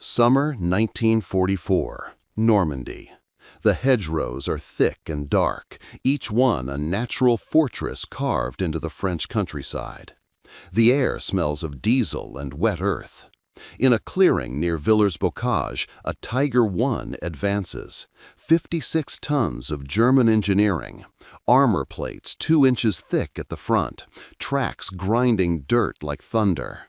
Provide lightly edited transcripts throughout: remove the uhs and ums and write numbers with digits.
Summer 1944, Normandy. The hedgerows are thick and dark, each one a natural fortress carved into the French countryside. The air smells of diesel and wet earth. In a clearing near Villers-Bocage, a Tiger I advances. 56 tons of German engineering, armor plates 2 inches thick at the front, tracks grinding dirt like thunder.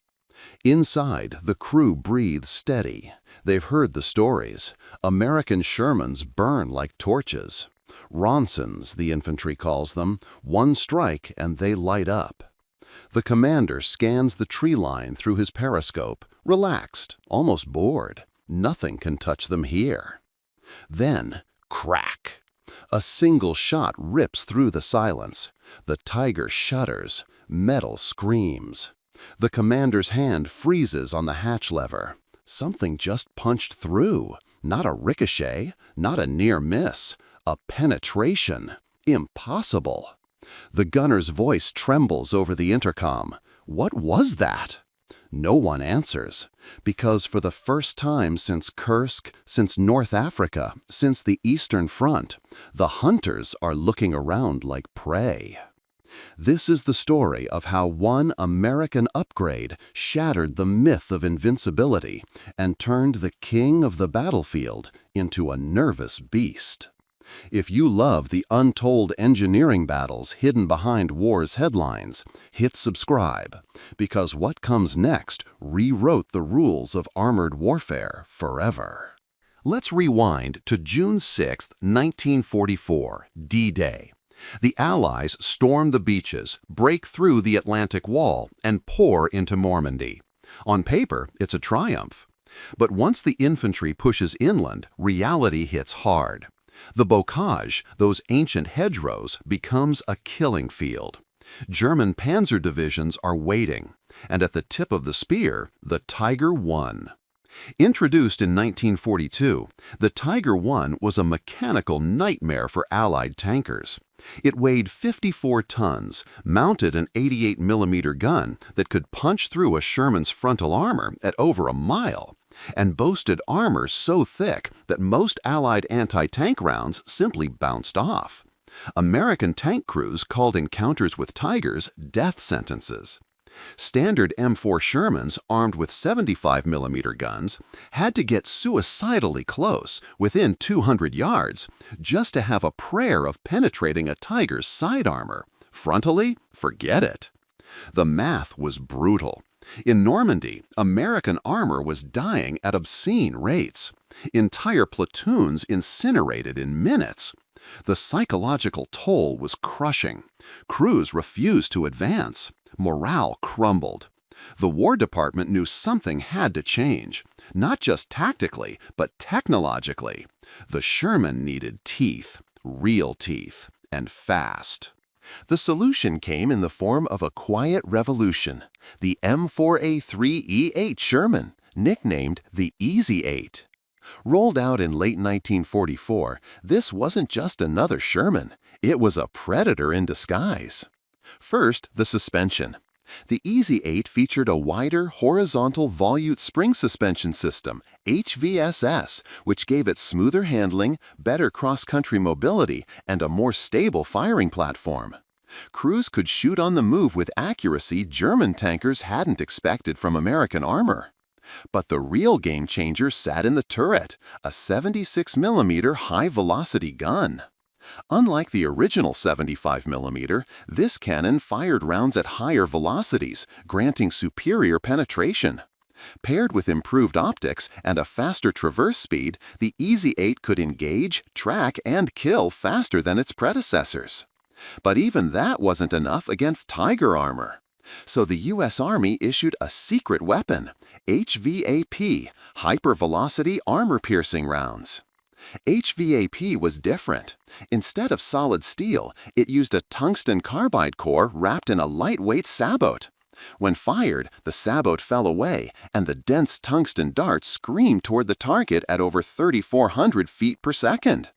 Inside, the crew breathes steady. They've heard the stories. American Shermans burn like torches. Ronsons, the infantry calls them, one strike and they light up. The commander scans the tree line through his periscope, relaxed, almost bored. Nothing can touch them here. Then, crack! A single shot rips through the silence. The Tiger shudders. Metal screams. The commander's hand freezes on the hatch lever. Something just punched through. Not a ricochet, not a near miss. A penetration. Impossible. The gunner's voice trembles over the intercom. What was that? No one answers, because for the first time since Kursk, since North Africa, since the Eastern Front, the hunters are looking around like prey. This is the story of how one American upgrade shattered the myth of invincibility and turned the king of the battlefield into a nervous beast. If you love the untold engineering battles hidden behind war's headlines, hit subscribe, because what comes next rewrote the rules of armored warfare forever. Let's rewind to June 6, 1944, D-Day. The Allies storm the beaches, break through the Atlantic Wall, and pour into Normandy. On paper, it's a triumph. But once the infantry pushes inland, reality hits hard. The Bocage, those ancient hedgerows, becomes a killing field. German panzer divisions are waiting, and at the tip of the spear, the Tiger I. Introduced in 1942, the Tiger I was a mechanical nightmare for Allied tankers. It weighed 54 tons, mounted an 88mm gun that could punch through a Sherman's frontal armor at over a mile, and boasted armor so thick that most Allied anti-tank rounds simply bounced off. American tank crews called encounters with Tigers death sentences. Standard M4 Shermans armed with 75mm guns had to get suicidally close, within 200 yards, just to have a prayer of penetrating a Tiger's side armor. Frontally, forget it. The math was brutal. In Normandy, American armor was dying at obscene rates. Entire platoons incinerated in minutes. The psychological toll was crushing. Crews refused to advance. Morale crumbled. The War Department knew something had to change, not just tactically, but technologically. The Sherman needed teeth, real teeth, and fast. The solution came in the form of a quiet revolution, the M4A3E8 Sherman, nicknamed the Easy 8. Rolled out in late 1944, this wasn't just another Sherman, it was a predator in disguise. First, the suspension. The Easy 8 featured a wider horizontal volute spring suspension system, HVSS, which gave it smoother handling, better cross-country mobility, and a more stable firing platform. Crews could shoot on the move with accuracy German tankers hadn't expected from American armor. But the real game changer sat in the turret, a 76mm high-velocity gun. Unlike the original 75mm, this cannon fired rounds at higher velocities, granting superior penetration. Paired with improved optics and a faster traverse speed, the Easy 8 could engage, track, and kill faster than its predecessors. But even that wasn't enough against Tiger armor. So the U.S. Army issued a secret weapon, HVAP, hypervelocity armor-piercing rounds. HVAP was different. Instead of solid steel, it used a tungsten carbide core wrapped in a lightweight sabot. When fired, the sabot fell away, and the dense tungsten dart screamed toward the target at over 3,400 feet per second.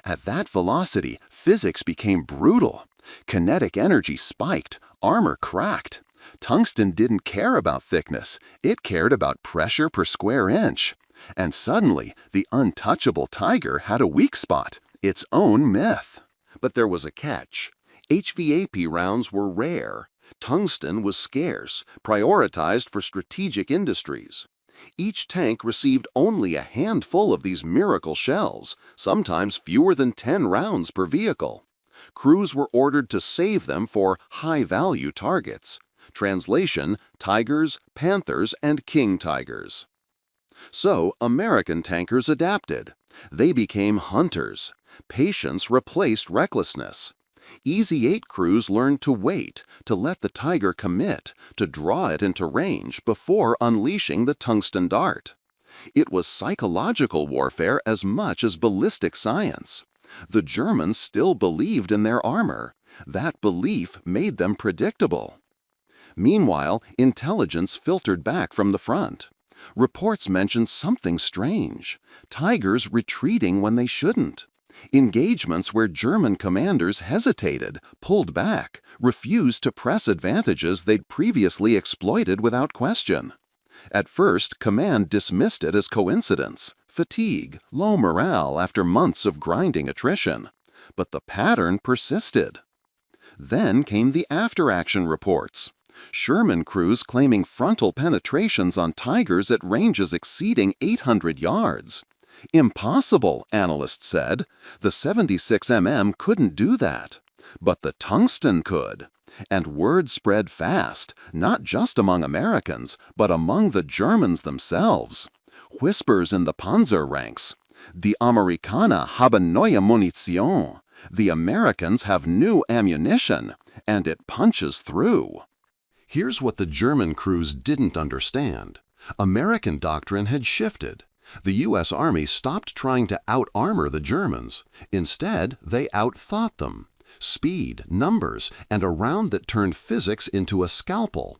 At that velocity, physics became brutal. Kinetic energy spiked, armor cracked. Tungsten didn't care about thickness, it cared about pressure per square inch. And suddenly, the untouchable tiger had a weak spot, its own myth. But there was a catch. HVAP rounds were rare. Tungsten was scarce, prioritized for strategic industries. Each tank received only a handful of these miracle shells, sometimes fewer than 10 rounds per vehicle. Crews were ordered to save them for high-value targets. Translation: tigers, panthers, and king tigers. So, American tankers adapted. They became hunters. Patience replaced recklessness. Easy 8 crews learned to wait, to let the tiger commit, to draw it into range before unleashing the tungsten dart. It was psychological warfare as much as ballistic science. The Germans still believed in their armor. That belief made them predictable. Meanwhile, intelligence filtered back from the front. Reports mentioned something strange: tigers retreating when they shouldn't. Engagements where German commanders hesitated, pulled back, refused to press advantages they'd previously exploited without question. At first, command dismissed it as coincidence, fatigue, low morale after months of grinding attrition. But the pattern persisted. Then came the after-action reports. Sherman crews claiming frontal penetrations on tigers at ranges exceeding 800 yards. Impossible, analysts said. The 76 mm couldn't do that. But the tungsten could. And word spread fast, not just among Americans, but among the Germans themselves. Whispers in the Panzer ranks: "Die Amerikaner haben neue Munition." The Americans have new ammunition, and it punches through. Here's what the German crews didn't understand. American doctrine had shifted. The U.S. Army stopped trying to out-armor the Germans. Instead, they out-thought them. Speed, numbers, and a round that turned physics into a scalpel.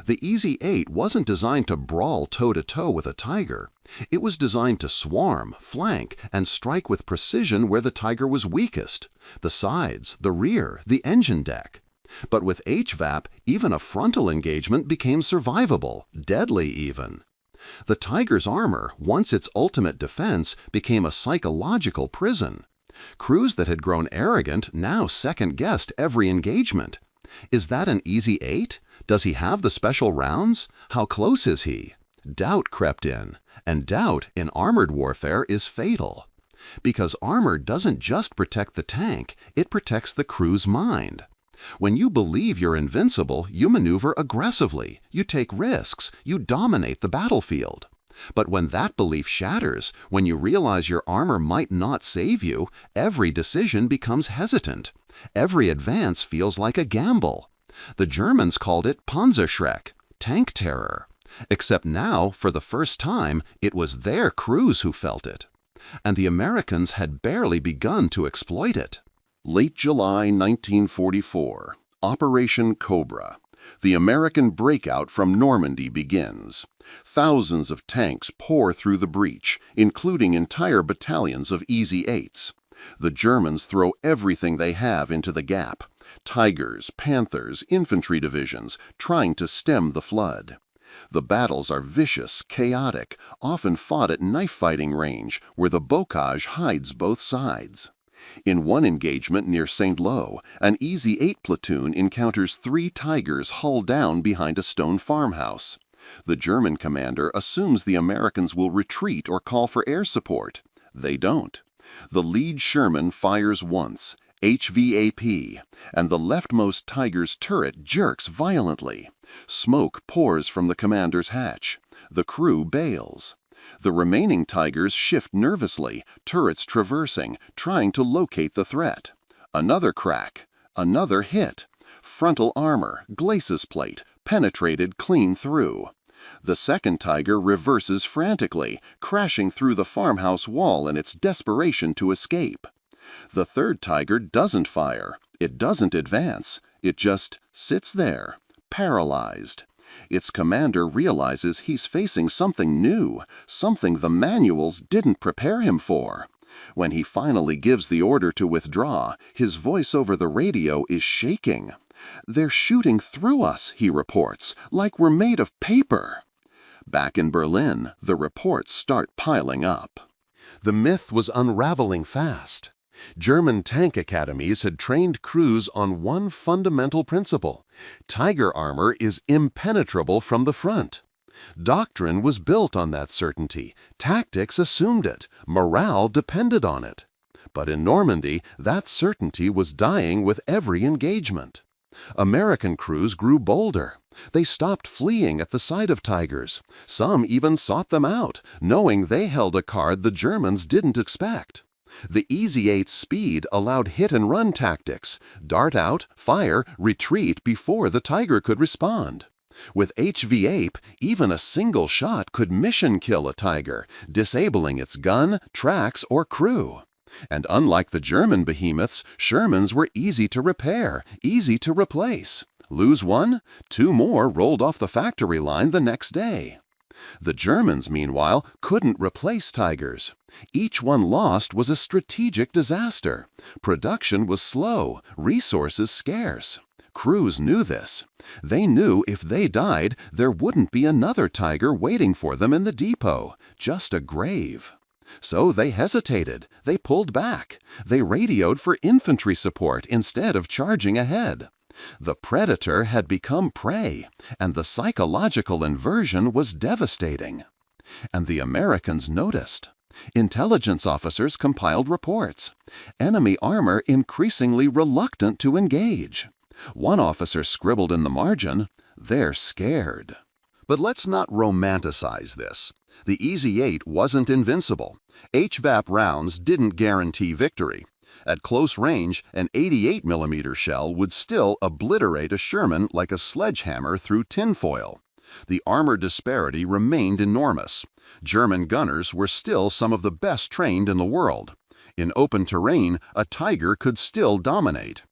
The Easy 8 wasn't designed to brawl toe-to-toe with a tiger. It was designed to swarm, flank, and strike with precision where the tiger was weakest: the sides, the rear, the engine deck. But with HVAP, even a frontal engagement became survivable, deadly even. The tiger's armor, once its ultimate defense, became a psychological prison. Crews that had grown arrogant now second-guessed every engagement. Is that an Easy 8? Does he have the special rounds? How close is he? Doubt crept in, and doubt in armored warfare is fatal. Because armor doesn't just protect the tank, it protects the crew's mind. When you believe you're invincible, you maneuver aggressively, you take risks, you dominate the battlefield. But when that belief shatters, when you realize your armor might not save you, every decision becomes hesitant. Every advance feels like a gamble. The Germans called it Panzerschreck, tank terror. Except now, for the first time, it was their crews who felt it. And the Americans had barely begun to exploit it. Late July 1944, Operation Cobra. The American breakout from Normandy begins. Thousands of tanks pour through the breach, including entire battalions of Easy 8s. The Germans throw everything they have into the gap: Tigers, Panthers, infantry divisions, trying to stem the flood. The battles are vicious, chaotic, often fought at knife-fighting range, where the bocage hides both sides. In one engagement near St. Lo, an Easy 8 platoon encounters 3 Tigers hull down behind a stone farmhouse. The German commander assumes the Americans will retreat or call for air support. They don't. The lead Sherman fires once, HVAP, and the leftmost Tiger's turret jerks violently. Smoke pours from the commander's hatch. The crew bails. The remaining Tigers shift nervously, turrets traversing, trying to locate the threat. Another crack. Another hit. Frontal armor, glacis plate, penetrated clean through. The second Tiger reverses frantically, crashing through the farmhouse wall in its desperation to escape. The third Tiger doesn't fire. It doesn't advance. It just sits there, paralyzed. Its commander realizes he's facing something new, something the manuals didn't prepare him for. When he finally gives the order to withdraw, his voice over the radio is shaking. "They're shooting through us," he reports, "like we're made of paper." Back in Berlin, the reports start piling up. The myth was unraveling fast. German tank academies had trained crews on one fundamental principle: Tiger armor is impenetrable from the front. Doctrine was built on that certainty, tactics assumed it, morale depended on it. But in Normandy, that certainty was dying with every engagement. American crews grew bolder. They stopped fleeing at the sight of Tigers. Some even sought them out, knowing they held a card the Germans didn't expect. The Easy 8's speed allowed hit-and-run tactics: dart out, fire, retreat before the Tiger could respond. With HVAP, even a single shot could mission kill a Tiger, disabling its gun, tracks, or crew. And unlike the German behemoths, Shermans were easy to repair, easy to replace. Lose one, two more rolled off the factory line the next day. The Germans, meanwhile, couldn't replace Tigers. Each one lost was a strategic disaster. Production was slow, resources scarce. Crews knew this. They knew if they died, there wouldn't be another Tiger waiting for them in the depot, just a grave. So they hesitated, they pulled back, they radioed for infantry support instead of charging ahead. The predator had become prey, and the psychological inversion was devastating. And the Americans noticed. Intelligence officers compiled reports. Enemy armor increasingly reluctant to engage. One officer scribbled in the margin, "They're scared." But let's not romanticize this. The Easy 8 wasn't invincible. HVAP rounds didn't guarantee victory. At close range, an 88mm shell would still obliterate a Sherman like a sledgehammer through tinfoil. The armor disparity remained enormous. German gunners were still some of the best trained in the world. In open terrain, a Tiger could still dominate.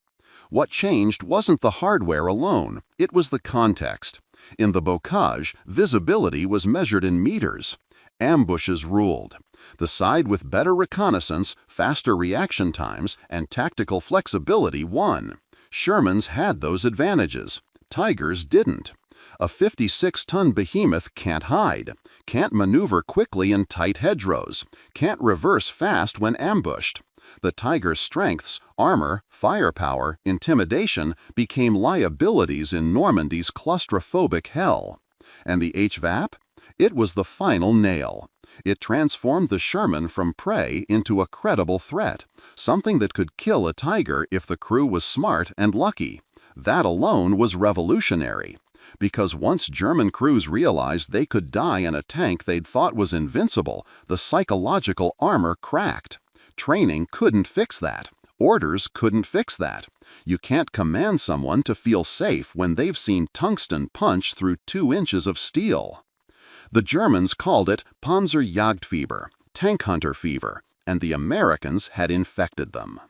What changed wasn't the hardware alone, it was the context. In the bocage, visibility was measured in meters. Ambushes ruled. The side with better reconnaissance, faster reaction times, and tactical flexibility won. Shermans had those advantages. Tigers didn't. A 56-ton behemoth can't hide, can't maneuver quickly in tight hedgerows, can't reverse fast when ambushed. The Tiger's strengths, armor, firepower, intimidation, became liabilities in Normandy's claustrophobic hell. And the HVAP? It was the final nail. It transformed the Sherman from prey into a credible threat, something that could kill a Tiger if the crew was smart and lucky. That alone was revolutionary. Because once German crews realized they could die in a tank they'd thought was invincible, the psychological armor cracked. Training couldn't fix that. Orders couldn't fix that. You can't command someone to feel safe when they've seen tungsten punch through 2 inches of steel. The Germans called it Panzerjagdfieber, tank hunter fever, and the Americans had infected them.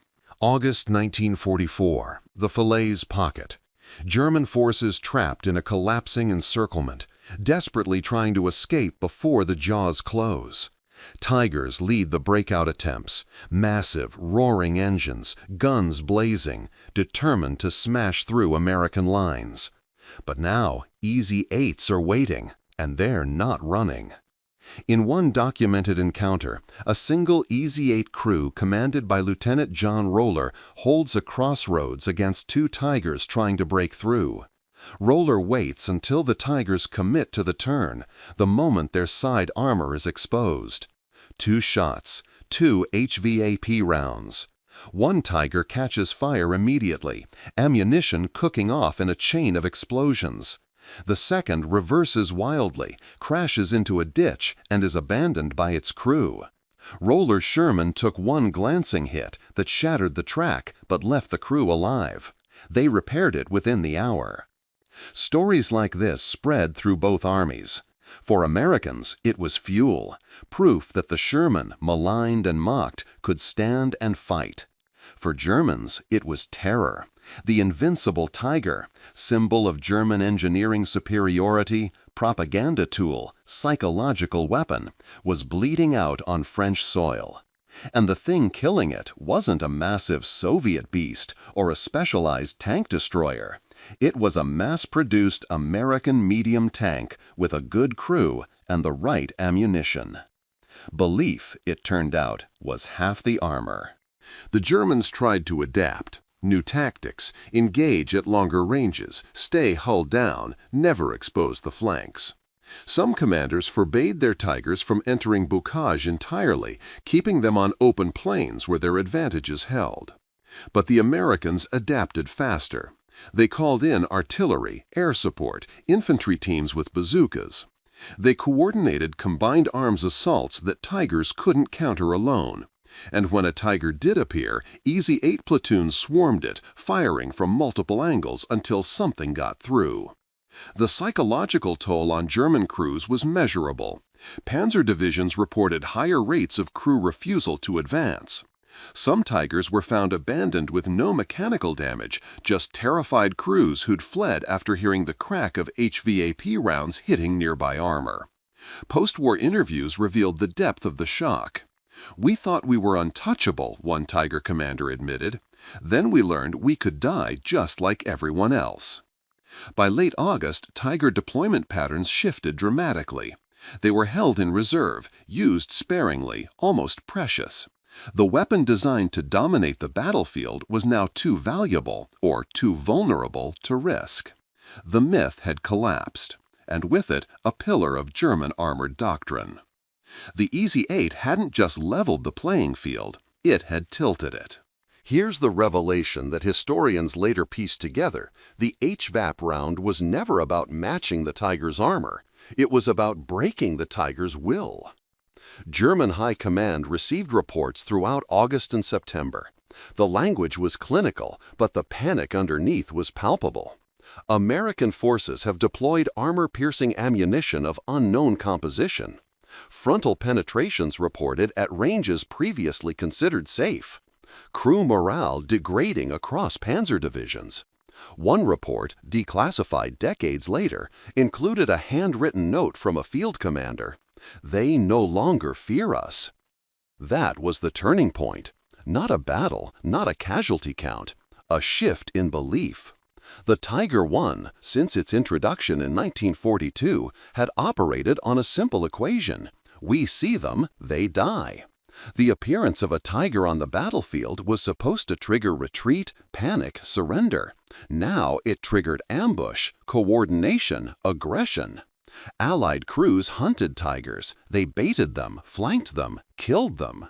August 1944, the Falaise Pocket. German forces trapped in a collapsing encirclement, desperately trying to escape before the jaws close. Tigers lead the breakout attempts, massive, roaring engines, guns blazing, determined to smash through American lines. But now, Easy 8s are waiting, and they're not running. In one documented encounter, a single Easy 8 crew commanded by Lieutenant John Roller holds a crossroads against 2 Tigers trying to break through. Roller waits until the Tigers commit to the turn, the moment their side armor is exposed. 2 shots, 2 HVAP rounds. One Tiger catches fire immediately, ammunition cooking off in a chain of explosions. The second reverses wildly, crashes into a ditch, and is abandoned by its crew. Roller Sherman took one glancing hit that shattered the track but left the crew alive. They repaired it within the hour. Stories like this spread through both armies. For Americans, it was fuel, proof that the Sherman, maligned and mocked, could stand and fight. For Germans, it was terror. The invincible Tiger, symbol of German engineering superiority, propaganda tool, psychological weapon, was bleeding out on French soil. And the thing killing it wasn't a massive Soviet beast or a specialized tank destroyer. It was a mass-produced American medium tank with a good crew and the right ammunition. Belief, it turned out, was half the armor. The Germans tried to adapt. New tactics, engage at longer ranges, stay hull down, never expose the flanks. Some commanders forbade their Tigers from entering bocage entirely, keeping them on open plains where their advantages held. But the Americans adapted faster. They called in artillery, air support, infantry teams with bazookas. They coordinated combined arms assaults that Tigers couldn't counter alone. And when a Tiger did appear, Easy 8 platoons swarmed it, firing from multiple angles until something got through. The psychological toll on German crews was measurable. Panzer divisions reported higher rates of crew refusal to advance. Some Tigers were found abandoned with no mechanical damage, just terrified crews who'd fled after hearing the crack of HVAP rounds hitting nearby armor. Post-war interviews revealed the depth of the shock. "We thought we were untouchable," one Tiger commander admitted. "Then we learned we could die just like everyone else." By late August, Tiger deployment patterns shifted dramatically. They were held in reserve, used sparingly, almost precious. The weapon designed to dominate the battlefield was now too valuable, or too vulnerable, to risk. The myth had collapsed, and with it, a pillar of German armored doctrine. The Easy 8 hadn't just leveled the playing field, it had tilted it. Here's the revelation that historians later pieced together. The HVAP round was never about matching the Tiger's armor. It was about breaking the Tiger's will. German High Command received reports throughout August and September. The language was clinical, but the panic underneath was palpable. American forces have deployed armor-piercing ammunition of unknown composition. Frontal penetrations reported at ranges previously considered safe. Crew morale degrading across panzer divisions. One report, declassified decades later, included a handwritten note from a field commander. "They no longer fear us." That was the turning point. Not a battle, not a casualty count, a shift in belief. The Tiger I, since its introduction in 1942, had operated on a simple equation. We see them, they die. The appearance of a Tiger on the battlefield was supposed to trigger retreat, panic, surrender. Now it triggered ambush, coordination, aggression. Allied crews hunted Tigers. They baited them, flanked them, killed them.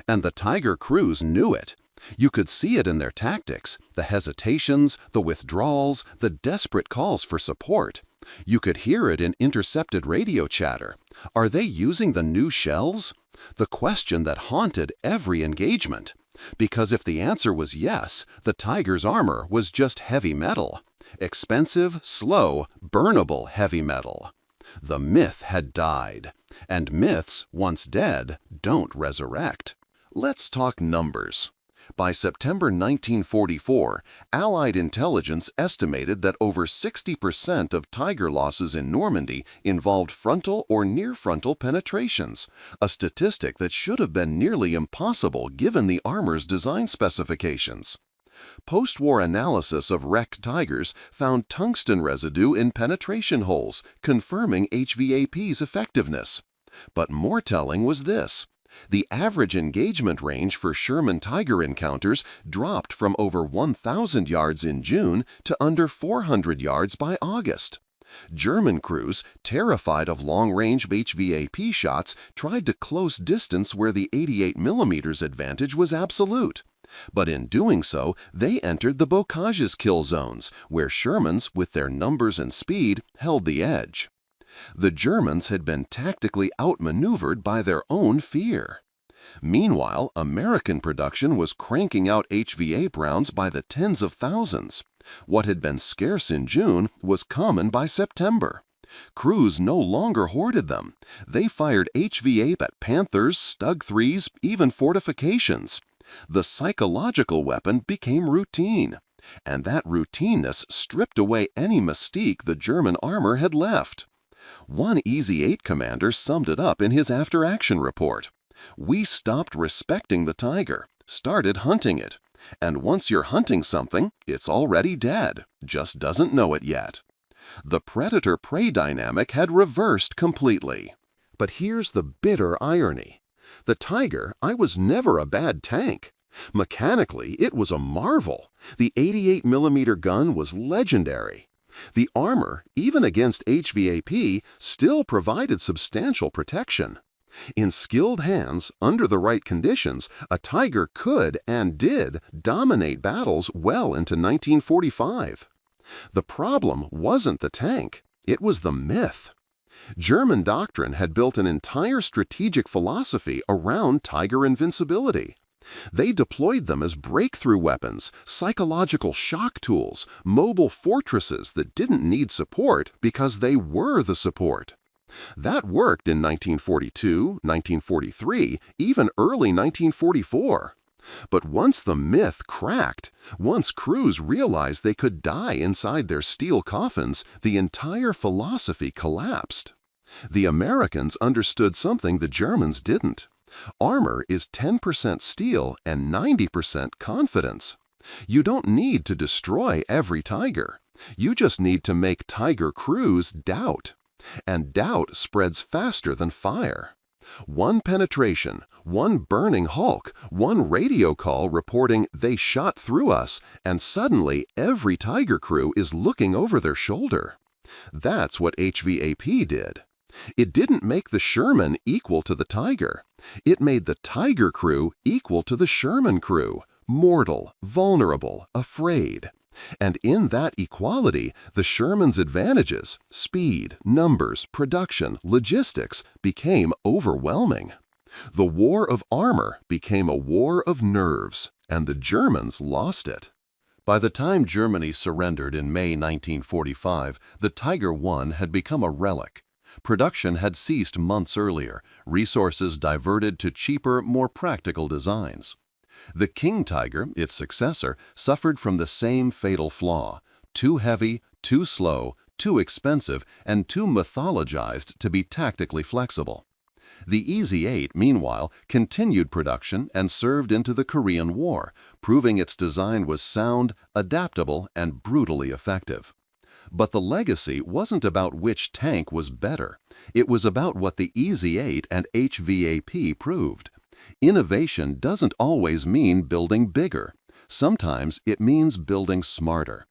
And the Tiger crews knew it. You could see it in their tactics, the hesitations, the withdrawals, the desperate calls for support. You could hear it in intercepted radio chatter. Are they using the new shells? The question that haunted every engagement. Because if the answer was yes, the Tiger's armor was just heavy metal. Expensive, slow, burnable heavy metal. The myth had died. And myths, once dead, don't resurrect. Let's talk numbers. By September 1944, Allied intelligence estimated that over 60% of Tiger losses in Normandy involved frontal or near-frontal penetrations, a statistic that should have been nearly impossible given the armor's design specifications. Post-war analysis of wrecked Tigers found tungsten residue in penetration holes, confirming HVAP's effectiveness. But more telling was this. The average engagement range for Sherman Tiger encounters dropped from over 1,000 yards in June to under 400 yards by August. German crews, terrified of long-range HVAP shots, tried to close distance where the 88mm advantage was absolute. But in doing so, they entered the bocage's kill zones, where Shermans, with their numbers and speed, held the edge. The Germans had been tactically outmaneuvered by their own fear. Meanwhile, American production was cranking out HVAP rounds by the tens of thousands. What had been scarce in June was common by September. Crews no longer hoarded them. They fired HVAP at Panthers, Stug 3s, even fortifications. The psychological weapon became routine. And that routineness stripped away any mystique the German armor had left. One Easy 8 commander summed it up in his after-action report. "We stopped respecting the Tiger, started hunting it. And once you're hunting something, it's already dead, just doesn't know it yet. The predator-prey dynamic had reversed completely. But here's the bitter irony. The Tiger I was never a bad tank. Mechanically, it was a marvel. The 88mm gun was legendary. The armor, even against HVAP, still provided substantial protection. In skilled hands, under the right conditions, a Tiger could and did dominate battles well into 1945. The problem wasn't the tank, it was the myth. German doctrine had built an entire strategic philosophy around Tiger invincibility. They deployed them as breakthrough weapons, psychological shock tools, mobile fortresses that didn't need support because they were the support. That worked in 1942, 1943, even early 1944. But once the myth cracked, once crews realized they could die inside their steel coffins, the entire philosophy collapsed. The Americans understood something the Germans didn't. Armor is 10% steel and 90% confidence. You don't need to destroy every Tiger. You just need to make Tiger crews doubt. And doubt spreads faster than fire. One penetration, one burning hulk, one radio call reporting they shot through us, and suddenly every Tiger crew is looking over their shoulder. That's what HVAP did. It didn't make the Sherman equal to the Tiger. It made the Tiger crew equal to the Sherman crew, mortal, vulnerable, afraid. And in that equality, the Sherman's advantages, speed, numbers, production, logistics, became overwhelming. The war of armor became a war of nerves, and the Germans lost it. By the time Germany surrendered in May 1945, the Tiger I had become a relic. Production had ceased months earlier, resources diverted to cheaper, more practical designs. The King Tiger, its successor, suffered from the same fatal flaw: too heavy, too slow, too expensive, and too mythologized to be tactically flexible. The EZ-8, meanwhile, continued production and served into the Korean War, proving its design was sound, adaptable, and brutally effective. But the legacy wasn't about which tank was better. It was about what the EZ-8 and HVAP proved. Innovation doesn't always mean building bigger. Sometimes it means building smarter.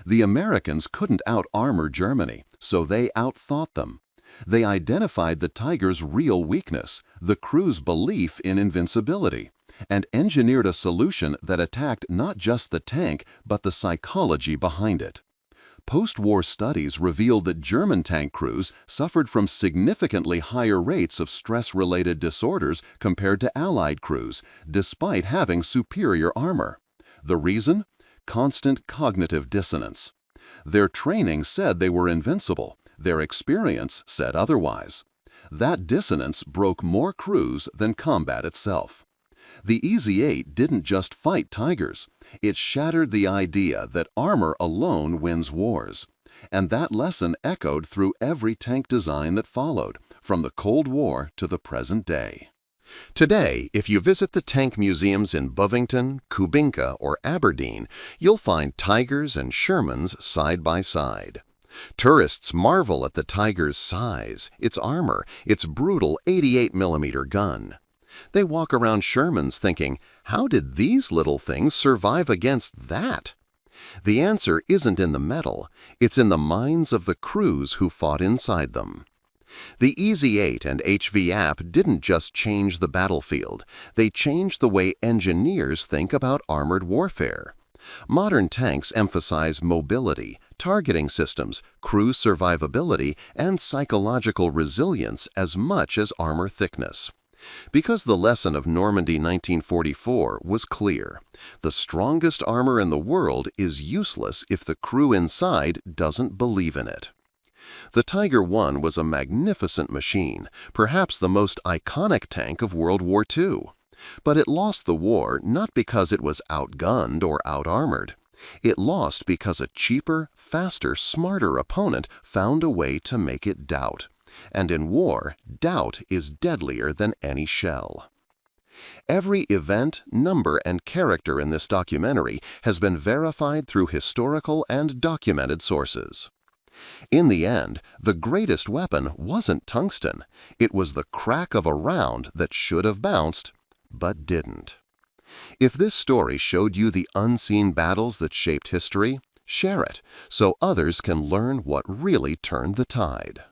The Americans couldn't out-armor Germany, so they outthought them. They identified the Tiger's real weakness, the crew's belief in invincibility, and engineered a solution that attacked not just the tank, but the psychology behind it. Post-war studies revealed that German tank crews suffered from significantly higher rates of stress-related disorders compared to Allied crews, despite having superior armor. The reason? Constant cognitive dissonance. Their training said they were invincible. Their experience said otherwise. That dissonance broke more crews than combat itself. The EZ-8 didn't just fight Tigers. It shattered the idea that armor alone wins wars. And that lesson echoed through every tank design that followed, from the Cold War to the present day. Today, if you visit the tank museums in Bovington, Kubinka, or Aberdeen, you'll find Tigers and Shermans side by side. Tourists marvel at the Tiger's size, its armor, its brutal 88mm gun. They walk around Shermans thinking, how did these little things survive against that? The answer isn't in the metal, it's in the minds of the crews who fought inside them. The EZ-8 and HVAP didn't just change the battlefield, they changed the way engineers think about armored warfare. Modern tanks emphasize mobility, targeting systems, crew survivability, and psychological resilience as much as armor thickness. Because the lesson of Normandy 1944 was clear. The strongest armor in the world is useless if the crew inside doesn't believe in it. The Tiger I was a magnificent machine, perhaps the most iconic tank of World War II. But it lost the war not because it was outgunned or out-armored. It lost because a cheaper, faster, smarter opponent found a way to make it doubt. And in war, doubt is deadlier than any shell. Every event, number, and character in this documentary has been verified through historical and documented sources. In the end, the greatest weapon wasn't tungsten. It was the crack of a round that should have bounced, but didn't. If this story showed you the unseen battles that shaped history, share it so others can learn what really turned the tide.